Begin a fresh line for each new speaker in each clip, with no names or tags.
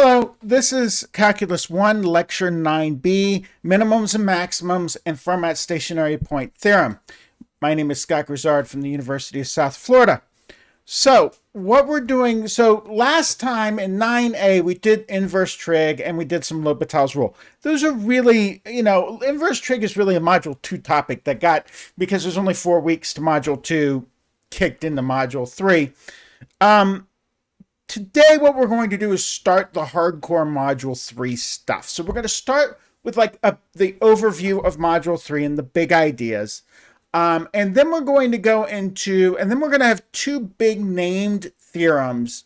Hello, this is Calculus 1, Lecture 9b, Minimums and Maximums and Fermat Stationary Point Theorem. My name is Scott Grizzard from the University of South Florida. So what we're doing, last time in 9a, we did inverse trig and we did some L'Hopital's rule. Those are really, inverse trig is really a Module 2 topic that got, because there's only 4 weeks to Module 2, kicked into Module 3. Today, what we're going to do is start the hardcore Module 3 stuff. So we're going to start with the overview of Module 3 and the big ideas. And then we're going to go into, and then we're going to have two big named theorems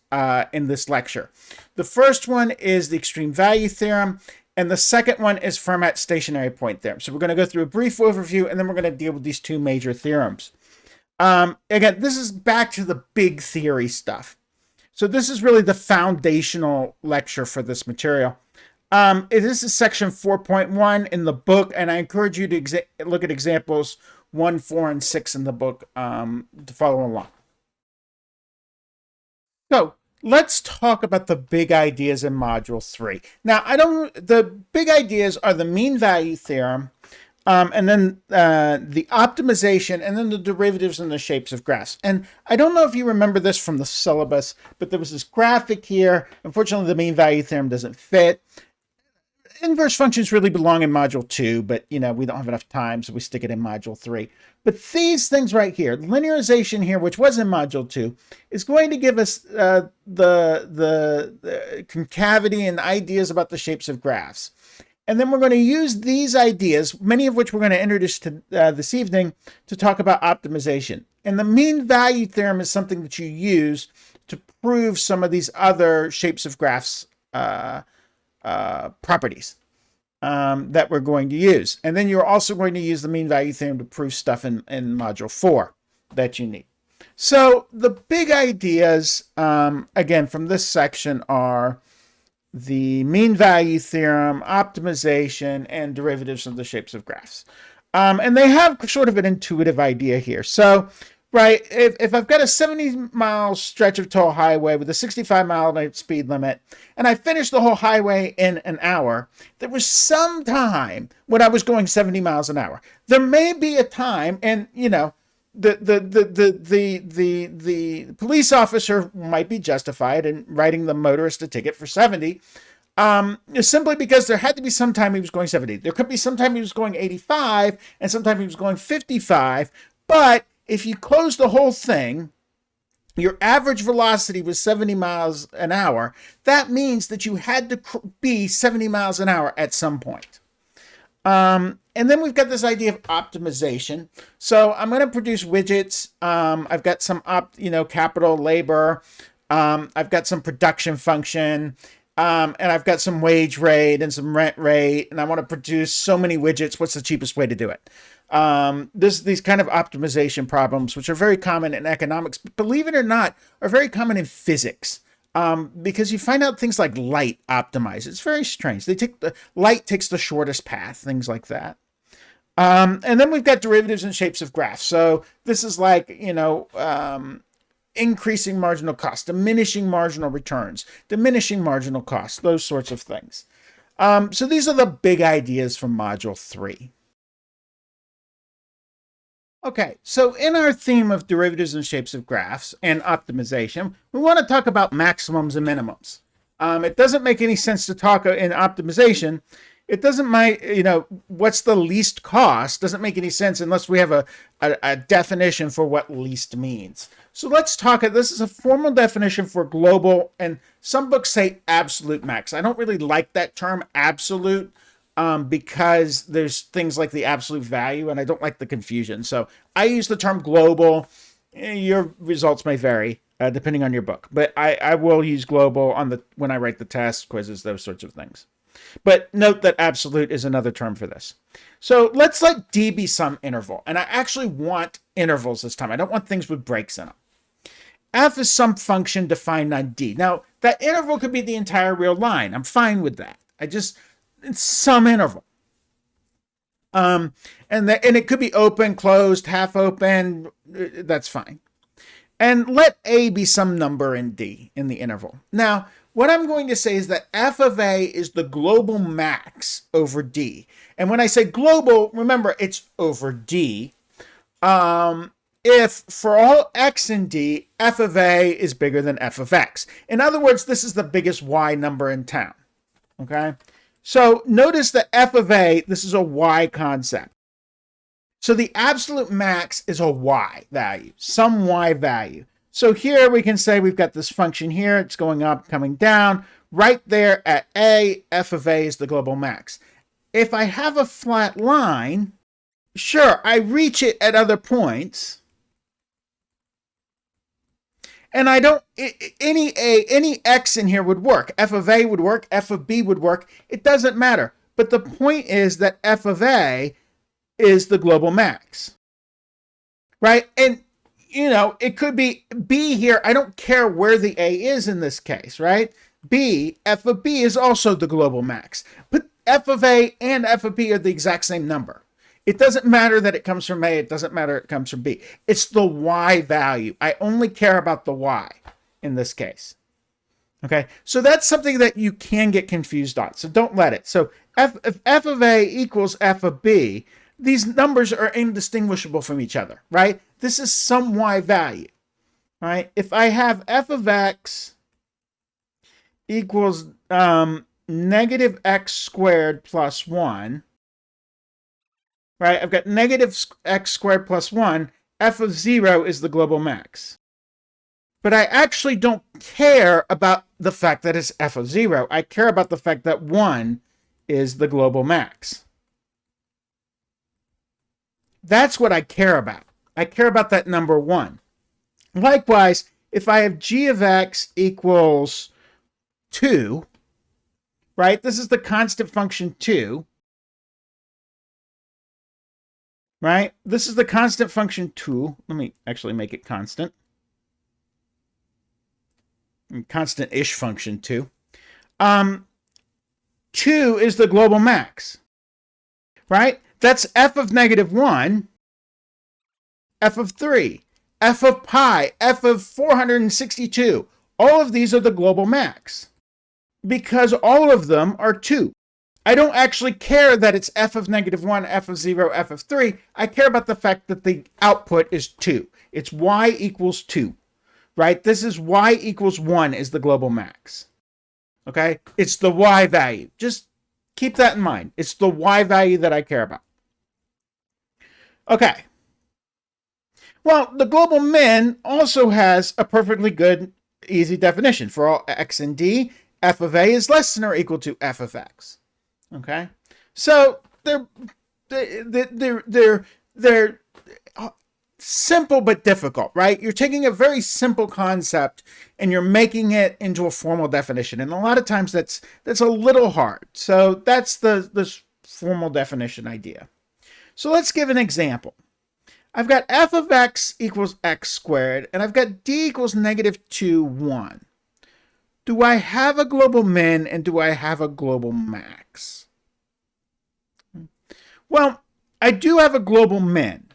in this lecture. The first one is the extreme value theorem, and the second one is Fermat stationary point theorem. So we're going to go through a brief overview, and then we're going to deal with these two major theorems. Again, this is back to the big theory stuff. So this is really the foundational lecture for this material. This is section 4.1 in the book, and I encourage you to look at examples 1, 4, and 6 in the book to follow along. So let's talk about the big ideas in Module 3. Now, the big ideas are the mean value theorem, and then the optimization, and then the derivatives and the shapes of graphs. And I don't know if you remember this from the syllabus, but there was this graphic here. Unfortunately, the mean value theorem doesn't fit. Inverse functions really belong in Module 2, but we don't have enough time, so we stick it in Module 3. But these things right here, linearization here, which was in Module 2, is going to give us the concavity and ideas about the shapes of graphs. And then we're going to use these ideas, many of which we're going to introduce to, this evening, to talk about optimization. And the mean value theorem is something that you use to prove some of these other shapes of graphs properties that we're going to use. And then you're also going to use the mean value theorem to prove stuff in Module 4 that you need. So the big ideas, again, from this section are the mean value theorem, optimization, and derivatives of the shapes of graphs. And they have sort of an intuitive idea here. So, right, if I've got a 70-mile stretch of toll highway with a 65-mile speed limit, and I finished the whole highway in an hour, there was some time when I was going 70 miles an hour. There may be a time, and, the police officer might be justified in writing the motorist a ticket for 70, simply because there had to be some time he was going 70. There could be some time he was going 85, and sometime he was going 55. But if you close the whole thing, your average velocity was 70 miles an hour. That means that you had to be 70 miles an hour at some point. And then we've got this idea of optimization. So I'm going to produce widgets. I've got some capital labor. I've got some production function. And I've got some wage rate and some rent rate. And I want to produce so many widgets. What's the cheapest way to do it? These kind of optimization problems, which are very common in economics, but believe it or not, are very common in physics. Because you find out things like light optimize. It's very strange. Light takes the shortest path, things like that. And then we've got derivatives and shapes of graphs. So this is like, increasing marginal cost, diminishing marginal returns, diminishing marginal costs, those sorts of things. So these are the big ideas from Module 3. Okay, so in our theme of derivatives and shapes of graphs and optimization, we want to talk about maximums and minimums. It doesn't make any sense to talk in optimization. It doesn't what's the least cost doesn't make any sense unless we have a definition for what least means. So let's talk, this is a formal definition for global, and some books say absolute max. I don't really like that term absolute. Because there's things like the absolute value, and I don't like the confusion. So I use the term global. Your results may vary depending on your book, but I will use global when I write the tests, quizzes, those sorts of things. But note that absolute is another term for this. So let's let D be some interval, and I actually want intervals this time. I don't want things with breaks in them. F is some function defined on D. Now that interval could be the entire real line. I'm fine with that. It's some interval. And it could be open, closed, half open. That's fine. And let a be some number in D in the interval. Now, what I'm going to say is that f of a is the global max over D. And when I say global, remember, it's over D. If for all x in D, f of a is bigger than f of x. In other words, this is the biggest y number in town. Okay? So notice that f of a, this is a y concept. So the absolute max is a y value, some y value. So here we can say we've got this function here. It's going up, coming down. Right there at a, f of a is the global max. If I have a flat line, sure, I reach it at other points. And I don't, any x in here would work. F of a would work, f of b would work. It doesn't matter. But the point is that f of a is the global max, right? And, you know, it could be b here. I don't care where the a is in this case, right? B, f of b is also the global max. But f of a and f of b are the exact same number. It doesn't matter that it comes from A. It doesn't matter it comes from B. It's the y value. I only care about the y in this case. Okay, so that's something that you can get confused on. So don't let it. So if f of A equals f of B, these numbers are indistinguishable from each other, right? This is some y value, right? If I have f of x equals negative x squared plus 1, right? I've got negative x squared plus 1. F of 0 is the global max. But I actually don't care about the fact that it's f of 0. I care about the fact that 1 is the global max. That's what I care about. I care about that number 1. Likewise, if I have g of x equals 2, right? This is the constant function 2. Right? This is the constant function 2. Let me actually make it constant. Constant-ish function 2. 2 is the global max. Right? That's f of negative 1, f of 3, f of pi, f of 462. All of these are the global max because all of them are 2. I don't actually care that it's f of negative 1, f of 0, f of 3. I care about the fact that the output is 2. It's y equals 2, right? This is y equals 1 is the global max. Okay? It's the y value. Just keep that in mind. It's the y value that I care about. Okay. Well, the global min also has a perfectly good, easy definition. For all x and d, f of a is less than or equal to f of x. Okay, so they're simple but difficult, right? You're taking a very simple concept and you're making it into a formal definition, and a lot of times that's a little hard. So that's the formal definition idea. So let's give an example. I've got f of x equals x squared, and I've got d equals negative 2, 1. Do I have a global min and do I have a global max? Well, I do have a global min,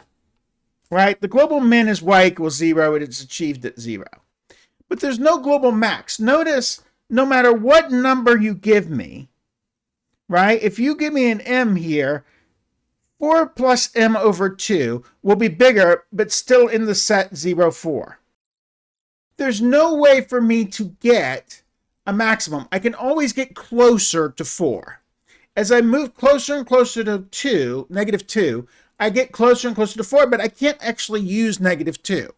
right? The global min is y equals 0. It is achieved at 0. But there's no global max. Notice, no matter what number you give me, right? If you give me an m here, 4 plus m over 2 will be bigger, but still in the set 0, 4. There's no way for me to get a maximum. I can always get closer to 4. As I move closer and closer to 2, negative 2, I get closer and closer to 4, but I can't actually use negative 2.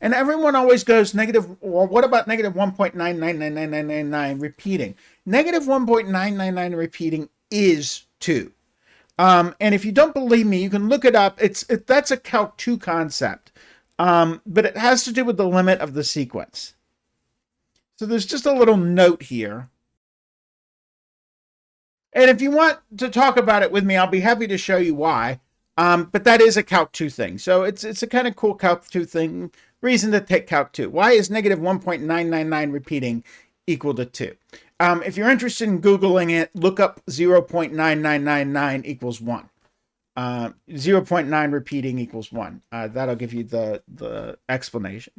And everyone always goes negative, well, what about negative 1.9999999 repeating? Negative 1.999 repeating is 2. And if you don't believe me, you can look it up. That's a Calc 2 concept. But it has to do with the limit of the sequence. So there's just a little note here. And if you want to talk about it with me, I'll be happy to show you why. But that is a Calc 2 thing. So it's a kind of cool Calc 2 thing. Reason to take Calc 2. Why is negative 1.999 repeating equal to 2? If you're interested in Googling it, look up 0.9999 equals 1. 0.9 repeating equals 1. That'll give you the explanation.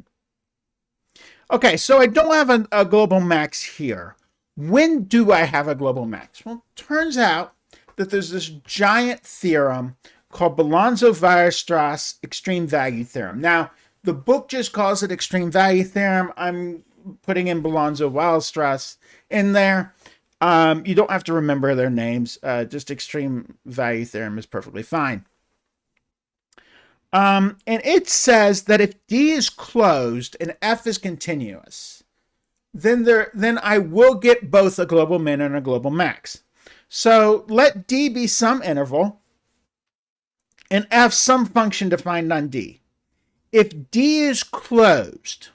Okay, so I don't have a global max here. When do I have a global max? Well, it turns out that there's this giant theorem called Bolzano-Weierstrass extreme value theorem. Now, the book just calls it extreme value theorem. I'm putting in Bolzano-Weierstrass in there. You don't have to remember their names. Just extreme value theorem is perfectly fine. And it says that if D is closed and F is continuous, then I will get both a global min and a global max. So let D be some interval and F some function defined on D. If D is closed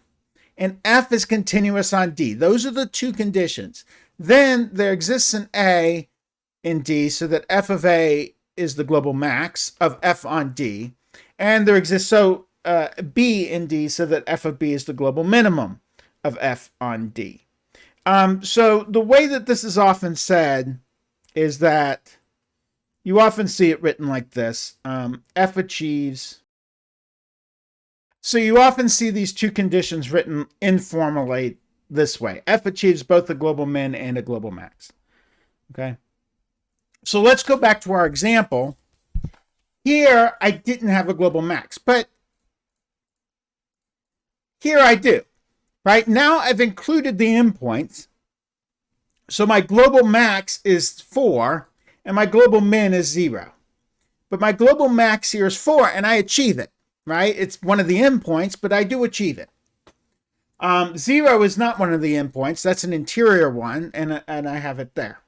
and F is continuous on D, those are the two conditions. Then there exists an A in D so that F of A is the global max of F on D. And there exists B in D so that F of B is the global minimum of F on D. So the way that this is often said is that you often see it written like this. F achieves. So you often see these two conditions written informally this way. F achieves both a global min and a global max. Okay. So let's go back to our example. Here, I didn't have a global max, but here I do. Right now, I've included the endpoints. So my global max is 4, and my global min is 0. But my global max here is 4, and I achieve it. Right? It's one of the endpoints, but I do achieve it. 0 is not one of the endpoints. That's an interior one, and I have it there.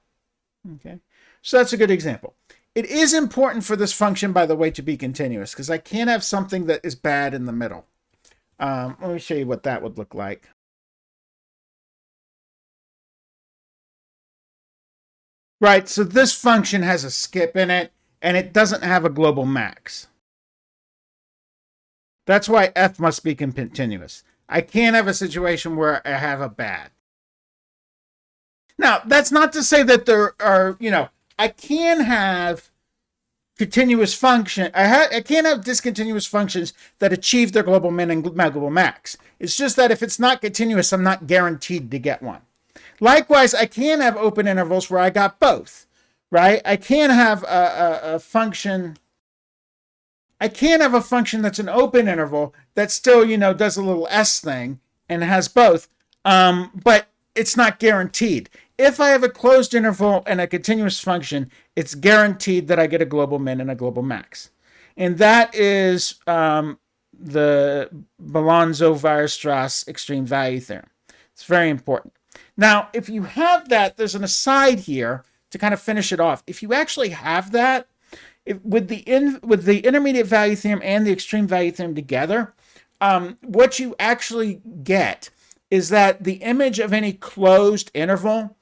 Okay, so that's a good example. It is important for this function, by the way, to be continuous, because I can't have something that is bad in the middle. Let me show you what that would look like. Right, so this function has a skip in it, and it doesn't have a global max. That's why F must be continuous. I can't have a situation where I have a bad. Now, that's not to say that there are, I can have continuous function. I can't have discontinuous functions that achieve their global min and global max. It's just that if it's not continuous, I'm not guaranteed to get one. Likewise, I can have open intervals where I got both, right? I can have a function. I can have a function that's an open interval that still, does a little S thing and has both, but it's not guaranteed. If I have a closed interval and a continuous function, it's guaranteed that I get a global min and a global max. And that is the Bolzano-Weierstrass extreme value theorem. It's very important. Now, if you have that, there's an aside here to kind of finish it off. If you actually have that, with the intermediate value theorem and the extreme value theorem together, what you actually get is that the image of any closed interval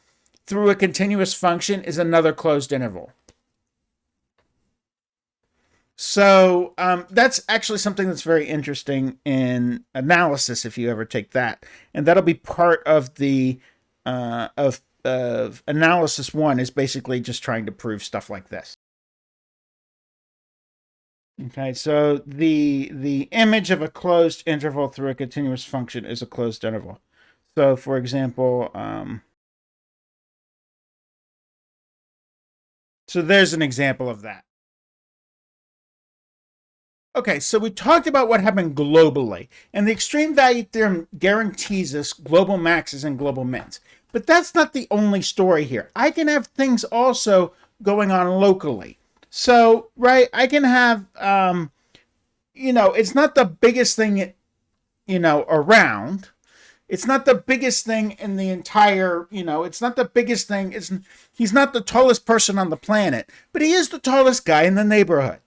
through a continuous function is another closed interval. So that's actually something that's very interesting in analysis if you ever take that. And that'll be part of the of analysis 1 is basically just trying to prove stuff like this. Okay, so the image of a closed interval through a continuous function is a closed interval. So for example, so there's an example of that. Okay, so we talked about what happened globally, and the extreme value theorem guarantees us global maxes and global mins. But that's not the only story here. I can have things also going on locally. So, right, I can have, it's not the biggest thing, around. It's not the biggest thing in the entire, it's not the biggest thing. He's not the tallest person on the planet, but he is the tallest guy in the neighborhood.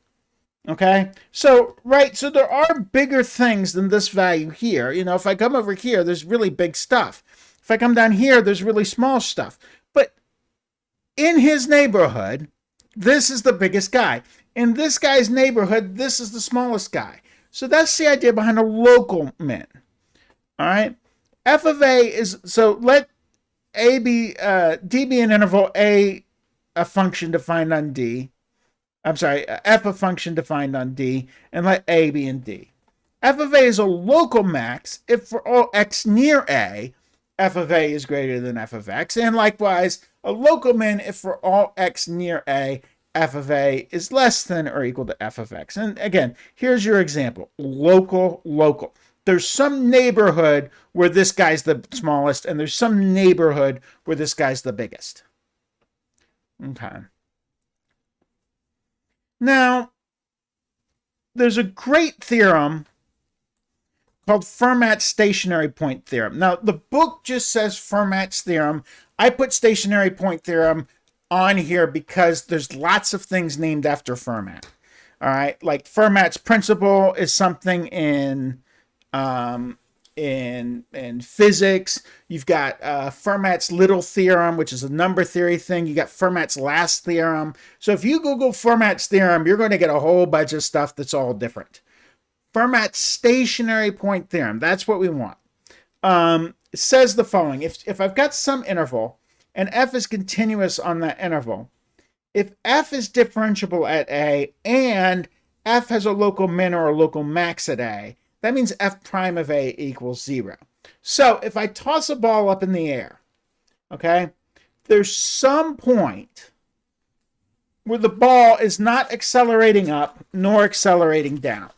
Okay, so there are bigger things than this value here. If I come over here, there's really big stuff. If I come down here, there's really small stuff. But in his neighborhood, this is the biggest guy. In this guy's neighborhood, this is the smallest guy. So that's the idea behind a local min. All right, f of a is, so let a be d be an interval a function defined on d. I'm sorry, f a function defined on D, and let A be in D. f of a is a local max if for all x near a, f of a is greater than f of x, and likewise a local min if for all x near a, f of a is less than or equal to f of x. And again, here's your example. Local, local. There's some neighborhood where this guy's the smallest, and there's some neighborhood where this guy's the biggest. Okay. Now, there's a great theorem called Fermat's stationary point theorem. Now, the book just says Fermat's theorem. I put stationary point theorem on here because there's lots of things named after Fermat. All right, like Fermat's principle is something in physics. You've got Fermat's little theorem, which is a number theory thing. You got Fermat's last theorem. So if you Google Fermat's theorem, you're going to get a whole bunch of stuff that's all different. Fermat's stationary point theorem, that's what we want. It says the following. If I've got some interval and f is continuous on that interval, if f is differentiable at a and f has a local min or a local max at a, that means f prime of a equals 0. So if I toss a ball up in the air, okay, there's some point where the ball is not accelerating up nor accelerating down,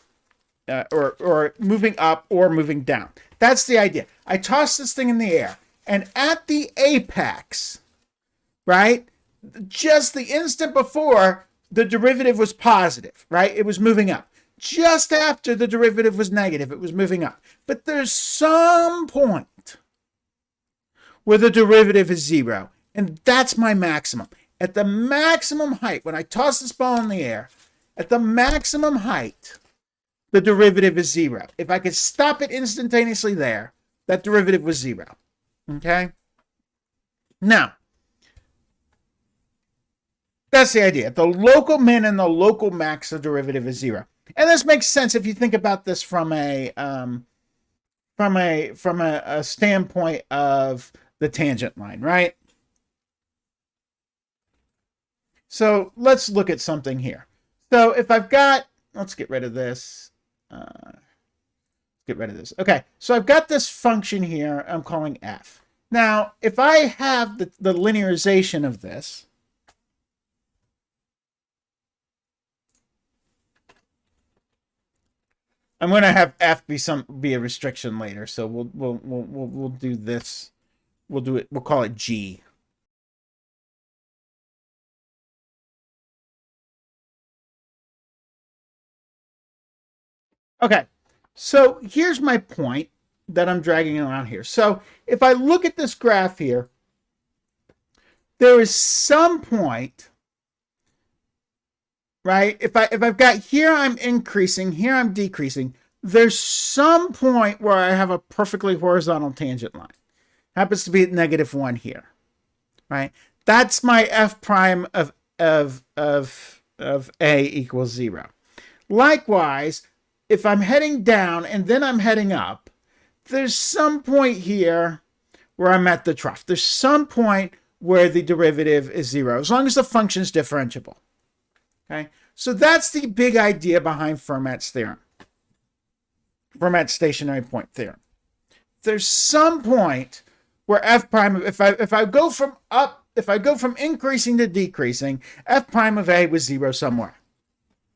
or moving up or moving down. That's the idea. I toss this thing in the air, and at the apex, right, just the instant before, the derivative was positive, right? It was moving up. Just after the derivative was negative, it was moving up. But there's some point where the derivative is 0, and that's my maximum. At the maximum height, when I toss this ball in the air, at the maximum height, the derivative is 0. If I could stop it instantaneously there, that derivative was 0. Okay? Now, that's the idea. The local min and the local max, the derivative is 0. And this makes sense if you think about this from a standpoint of the tangent line, right? So let's look at something here. So if I've got, let's get rid of this. Okay, so I've got this function here I'm calling f. Now, if I have the linearization of this, I'm going to have f be a restriction later, so we'll do this. We'll call it g. Okay, so here's my point that I'm dragging around here. So if I look at this graph here, there is some point, right? If I've got here I'm increasing, here I'm decreasing, there's some point where I have a perfectly horizontal tangent line. Happens to be at -1 here, right? That's my f prime of a equals 0. Likewise, if I'm heading down and then I'm heading up, there's some point here where I'm at the trough. There's some point where the derivative is 0, as long as the function is differentiable. Okay, so that's the big idea behind Fermat's theorem, Fermat's stationary point theorem. There's some point where f prime, if I go from increasing to decreasing, f prime of a was 0 somewhere.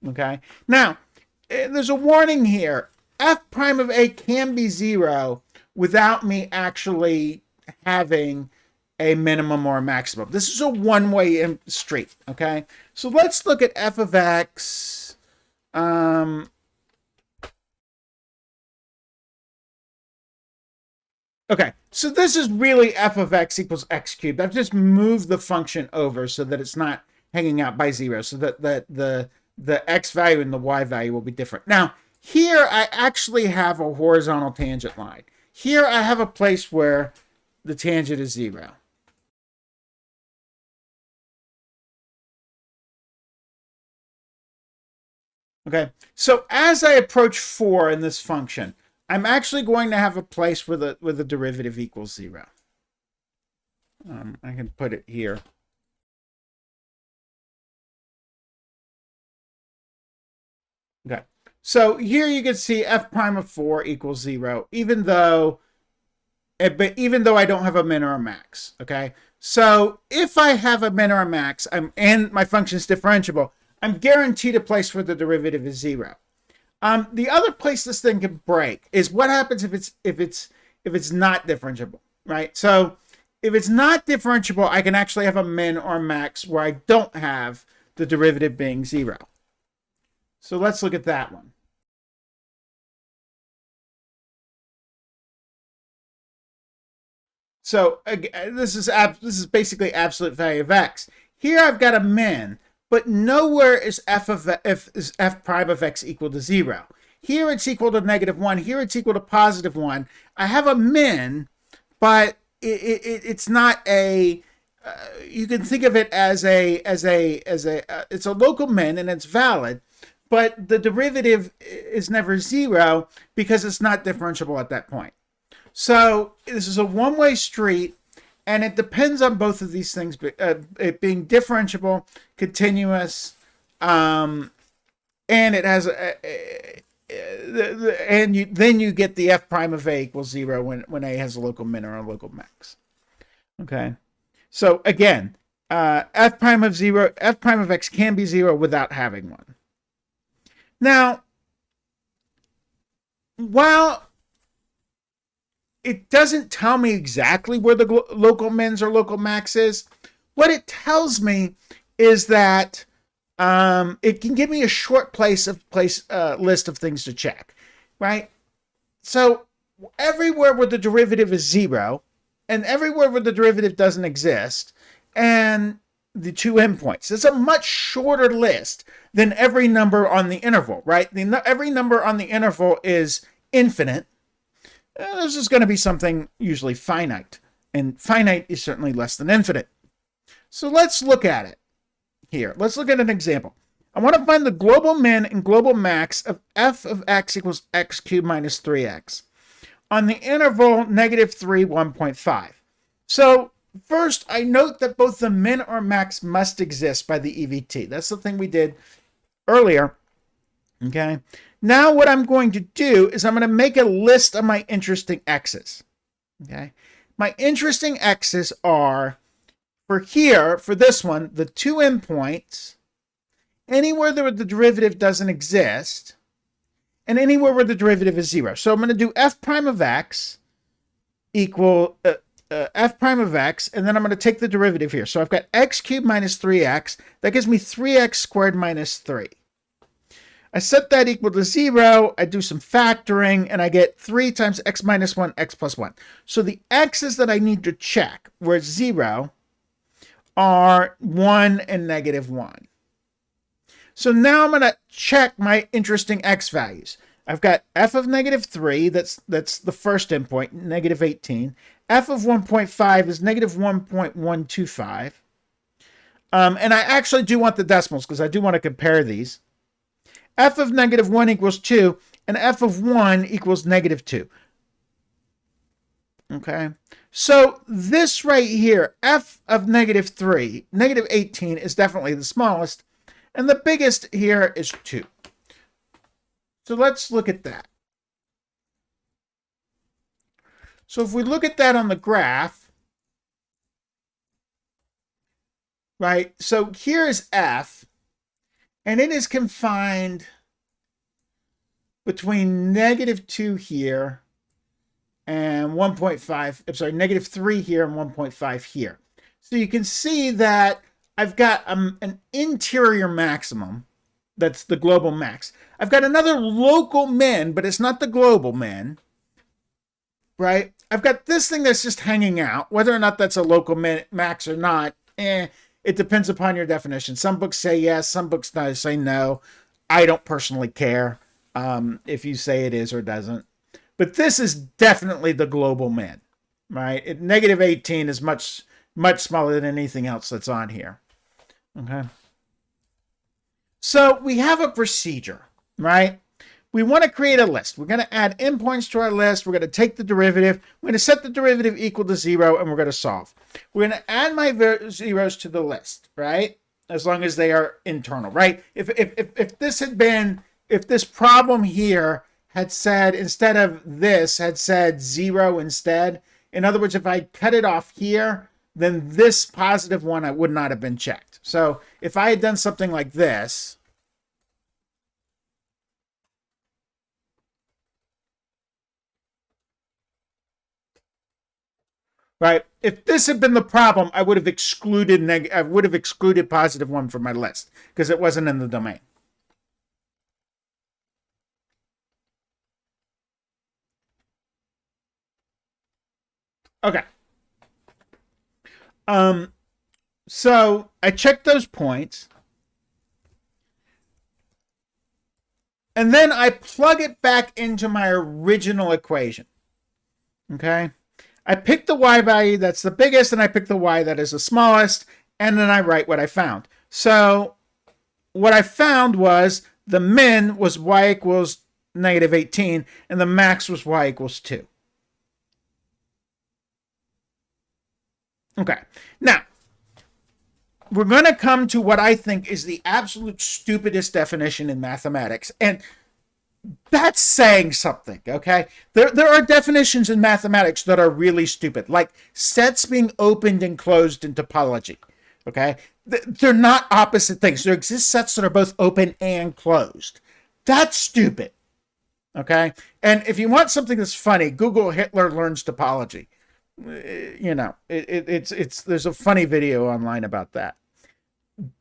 Okay, now there's a warning here. F prime of a can be 0 without me actually having a minimum or a maximum. This is a one-way street, okay? So let's look at f of x. Okay, so this is really f of x equals x cubed. I've just moved the function over so that it's not hanging out by 0, so that the x value and the y value will be different. Now, here I actually have a horizontal tangent line. Here I have a place where the tangent is 0. Okay, so as I approach 4 in this function, I'm actually going to have a place where the derivative equals 0. I can put it here. Okay, So here you can see f prime of 4 equals 0, even though I don't have a min or a max, okay? So if I have a min or a max and my function is differentiable, I'm guaranteed a place where the derivative is 0. The other place this thing can break is what happens if it's not differentiable, right? So if it's not differentiable, I can actually have a min or a max where I don't have the derivative being 0. So let's look at that one. So this is basically absolute value of x. Here I've got a min, but nowhere is f prime of x equal to 0. Here it's equal to -1. Here it's equal to +1. I have a min, but it's not a. You can think of it as it's a local min and it's valid, but the derivative is never 0 because it's not differentiable at that point. So this is a one-way street, and it depends on both of these things, it being differentiable, continuous, and it has then you get the f prime of a equals 0 when a has a local min or a local max. Okay, so again, f prime of x can be 0 without having one. Now, while it doesn't tell me exactly where the local mins or local max is, what it tells me is that it can give me a short list of things to check, right? So everywhere where the derivative is 0, and everywhere where the derivative doesn't exist, and the two endpoints. It's a much shorter list than every number on the interval, right? Every number on the interval is infinite. This is going to be something usually finite, and finite is certainly less than infinite. So let's look at it here. Let's look at an example. I want to find the global min and global max of f of x equals x cubed minus 3x on the interval -3, 1.5. So first, I note that both the min or max must exist by the EVT. That's the thing we did earlier. Okay. Now what I'm going to do is I'm going to make a list of my interesting x's. Okay. My interesting x's are, for this one, the two endpoints, anywhere where the derivative doesn't exist, and anywhere where the derivative is 0. So I'm going to do f prime of x equal f prime of x, and then I'm going to take the derivative here. So I've got x cubed minus 3x. That gives me 3x squared minus 3. I set that equal to 0. I do some factoring, and I get 3 times x minus 1, x plus 1. So the x's that I need to check where it's 0 are 1 and -1. So now I'm going to check my interesting x values. I've got f of -3, that's the first endpoint, -18. F of 1.5 is -1.125. And I actually do want the decimals because I do want to compare these. F of -1 equals 2, and f of 1 equals -2. Okay, so this right here, f of -3, -18 is definitely the smallest, and the biggest here is 2. So let's look at that. So if we look at that on the graph, right, so here is f, and it is confined between -2 here and 1.5, I'm sorry, -3 here and 1.5 here. So you can see that I've got an interior maximum, that's the global max. I've got another local min, but it's not the global min, right? I've got this thing that's just hanging out. Whether or not that's a local min, max or not, it depends upon your definition. Some books say yes, some books say no. I don't personally care if you say it is or doesn't. But this is definitely the global min, right? -18 is much smaller than anything else that's on here. Okay. So we have a procedure, right? We want to create a list. We're going to add endpoints to our list. We're going to take the derivative. We're going to set the derivative equal to 0, and we're going to solve. We're going to add my zeros to the list, right? As long as they are internal, right? If this had been if this problem here had said, instead of this, had said 0 instead, in other words, if I cut it off here, then this positive one I would not have been checked. So if I had done something like this, right? If this had been the problem, I would have excluded positive 1 from my list because it wasn't in the domain. Okay. So I checked those points. And then I plug it back into my original equation. Okay. I pick the y value that's the biggest, and I pick the y that is the smallest, and then I write what I found. So what I found was the min was y equals negative 18, and the max was y equals 2. Okay. Now, we're going to come to what I think is the absolute stupidest definition in mathematics. And that's saying something, okay? There are definitions in mathematics that are really stupid, like sets being opened and closed in topology, okay? They're not opposite things. There exist sets that are both open and closed. That's stupid, okay? And if you want something that's funny, Google Hitler learns topology. You know, there's a funny video online about that.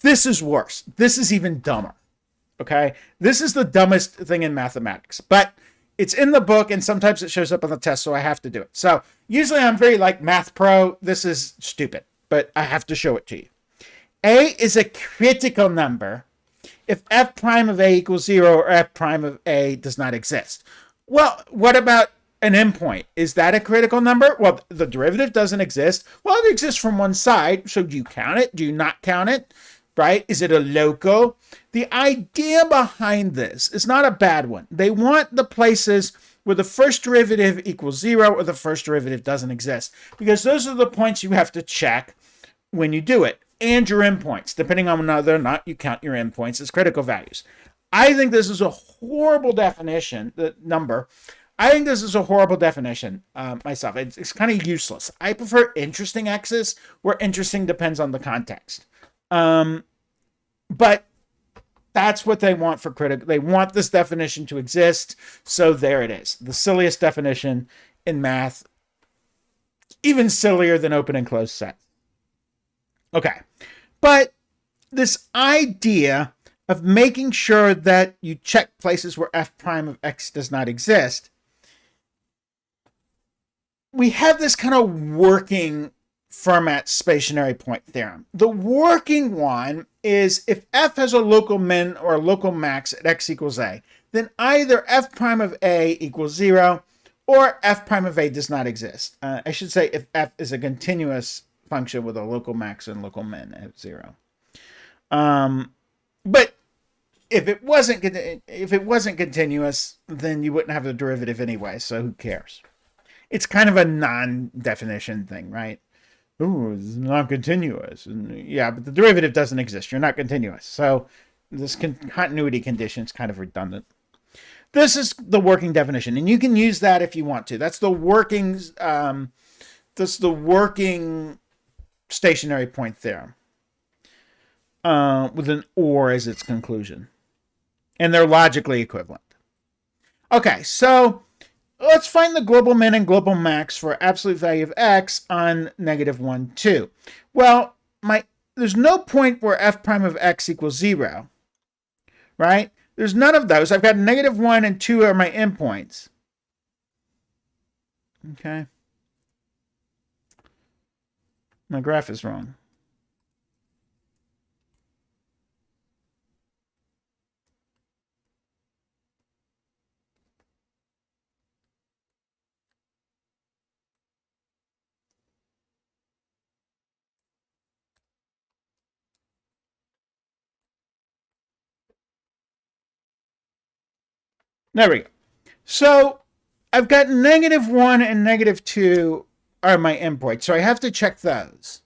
This is worse. This is even dumber. Okay, this is the dumbest thing in mathematics, but it's in the book and sometimes it shows up on the test, so I have to do it. So usually I'm very like math pro. This is stupid, but I have to show it to you. A is a critical number if f prime of a equals 0 or f prime of a does not exist. Well, what about an endpoint? Is that a critical number? Well, the derivative doesn't exist. Well, it exists from one side, so do you count it? Do you not count it? Right? Is it a local? The idea behind this is not a bad one. They want the places where the first derivative equals 0 or the first derivative doesn't exist, because those are the points you have to check when you do it, and your endpoints, depending on whether or not you count your endpoints as critical values. I think this is a horrible definition, the number. I think this is a horrible definition myself. It's kind of useless. I prefer interesting x's, where interesting depends on the context. But that's what they want for critical. They want this definition to exist, so there it is. The silliest definition in math, even sillier than open and closed sets. Okay, but this idea of making sure that you check places where f prime of x does not exist, we have this kind of working Fermat stationary point theorem. The working one is if f has a local min or a local max at x equals a, then either f prime of a equals 0 or f prime of a does not exist. I should say if f is a continuous function with a local max and local min at 0. But if it wasn't continuous, then you wouldn't have a derivative anyway, so who cares? It's kind of a non-definition thing, right? Ooh, it's non-continuous. Yeah, but the derivative doesn't exist. You're not continuous. So this continuity condition is kind of redundant. This is the working definition, and you can use that if you want to. That's the working stationary point theorem with an or as its conclusion. And they're logically equivalent. Okay, so let's find the global min and global max for absolute value of x on -1, 2. Well, there's no point where f prime of x equals 0, right? There's none of those. I've got -1 and 2 are my endpoints. Okay. My graph is wrong. There we go. So I've got -1 and -2 are my endpoints, so I have to check those.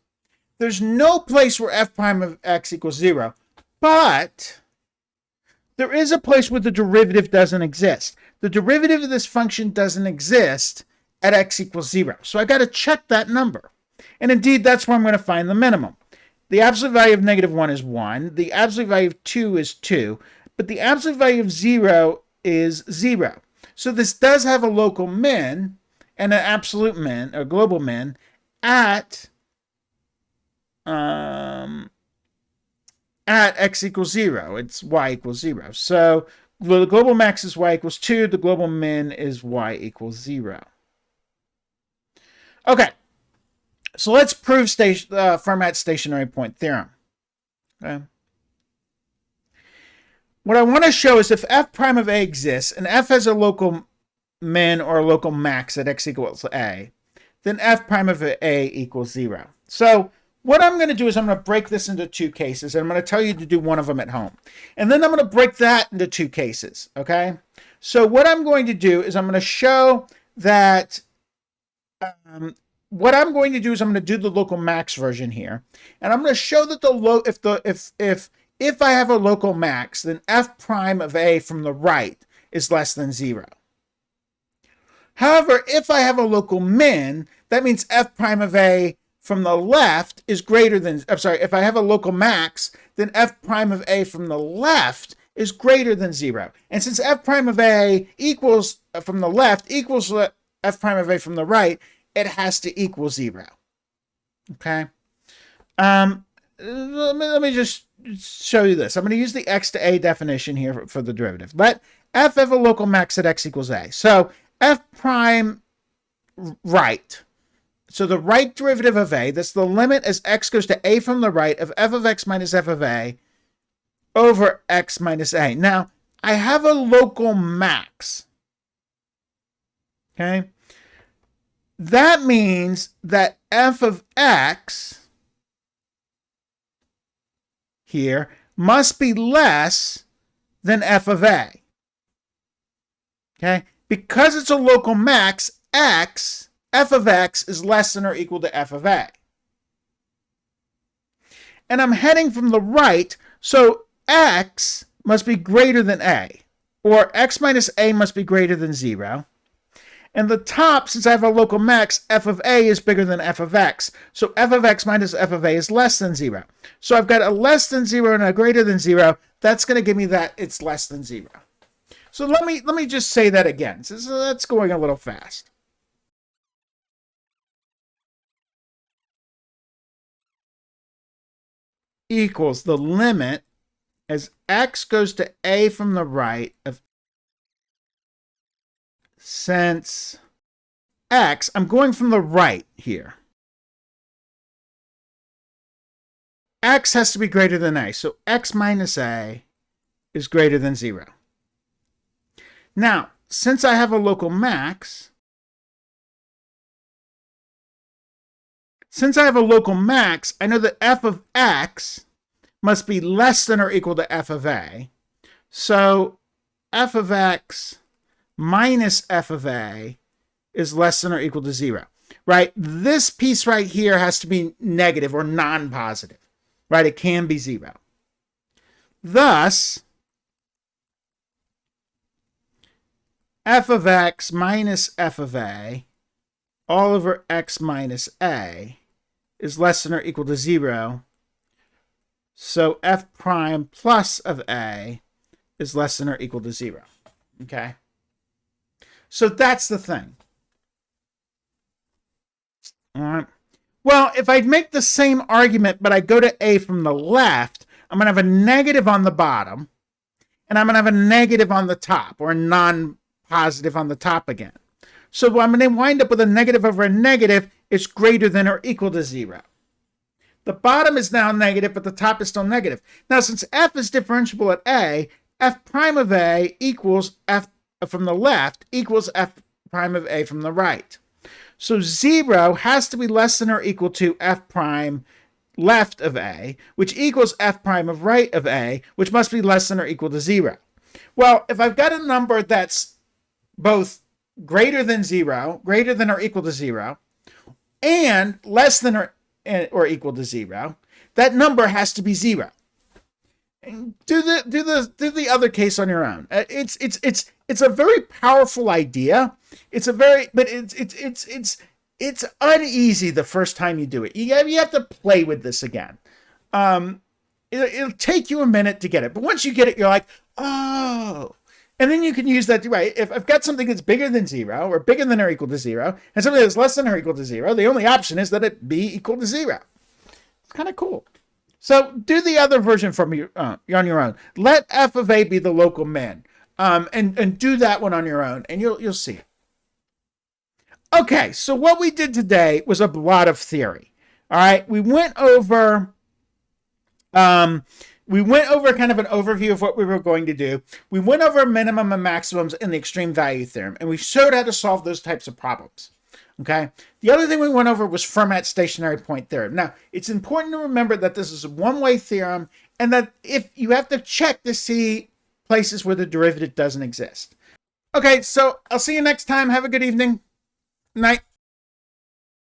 There's no place where f prime of x equals 0, but there is a place where the derivative doesn't exist. The derivative of this function doesn't exist at x equals 0. So I got to check that number. And indeed, that's where I'm going to find the minimum. The absolute value of -1 is 1. The absolute value of 2 is 2. But the absolute value of 0 is 0. So this does have a local min and an absolute min, or global min, at x equals 0. It's y equals 0. So the global max is y equals 2. The global min is y equals 0. Okay. So let's prove Fermat's stationary point theorem. Okay. What I want to show is if f prime of a exists and f has a local min or a local max at x equals a, then f prime of a equals 0. So what I'm going to do is I'm going to break this into two cases, and I'm going to tell you to do one of them at home. And then I'm going to break that into two cases, okay? So what I'm going to do is I'm going to show that what I'm going to do is I'm going to do the local max version here, and I'm going to show that if I have a local max, then f prime of a from the right is less than 0. However, if I have a local min, that means f prime of a from the left is greater than, if I have a local max, then f prime of a from the left is greater than 0. And since f prime of a equals from the left equals f prime of a from the right, it has to equal 0. Okay. Let me just show you this. I'm going to use the x to a definition here for the derivative. Let f have a local max at x equals a. So f prime right. So the right derivative of a, that's the limit as x goes to a from the right of f of x minus f of a over x minus a. Now, I have a local max. Okay. That means that f of x here must be less than f of a. Okay? Because it's a local max, f of x is less than or equal to f of a. And I'm heading from the right, so x must be greater than a, or x minus a must be greater than 0. And the top, since I have a local max, f of a is bigger than f of x. So f of x minus f of a is less than 0. So I've got a less than 0 and a greater than 0. That's going to give me that it's less than 0. So let me just say that again. So that's going a little fast. Equals the limit as x goes to a from the right of, since x, I'm going from the right here. X has to be greater than a, so x minus a is greater than 0. Now, since I have a local max, I know that f of x must be less than or equal to f of a. So f of x minus f of a is less than or equal to 0, right? This piece right here has to be negative or non-positive, right? It can be 0. Thus, f of x minus f of a all over x minus a is less than or equal to 0. So f prime plus of a is less than or equal to 0. Okay? So that's the thing. All right. Well, if I make the same argument, but I go to a from the left, I'm going to have a negative on the bottom, and I'm going to have a negative on the top, or a non-positive on the top again. So I'm going to wind up with a negative over a negative. It's greater than or equal to 0. The bottom is now negative, but the top is still negative. Now, since f is differentiable at a, f prime of a equals f from the left equals f prime of a from the right. So 0 has to be less than or equal to f prime left of a, which equals f prime of right of a, which must be less than or equal to 0. Well, if I've got a number that's both greater than 0, greater than or equal to 0, and less than or equal to 0, that number has to be 0. Do the other case on your own. It's a very powerful idea. But it's uneasy the first time you do it. You have to play with this again. It'll take you a minute to get it, but once you get it, you're like, oh. And then you can use that, right? If I've got something that's bigger than 0 or bigger than or equal to 0 and something that's less than or equal to 0, the only option is that it be equal to 0. It's kind of cool. So do the other version from you on your own. Let f of a be the local min, and do that one on your own, and you'll see. Okay, so what we did today was a lot of theory. All right, we went over kind of an overview of what we were going to do. We went over minimum and maximums in the extreme value theorem, and we showed how to solve those types of problems. Okay. The other thing we went over was Fermat's stationary point theorem. Now, it's important to remember that this is a one-way theorem, and that if you have to check to see places where the derivative doesn't exist. Okay, so I'll see you next time. Have a good evening. Night.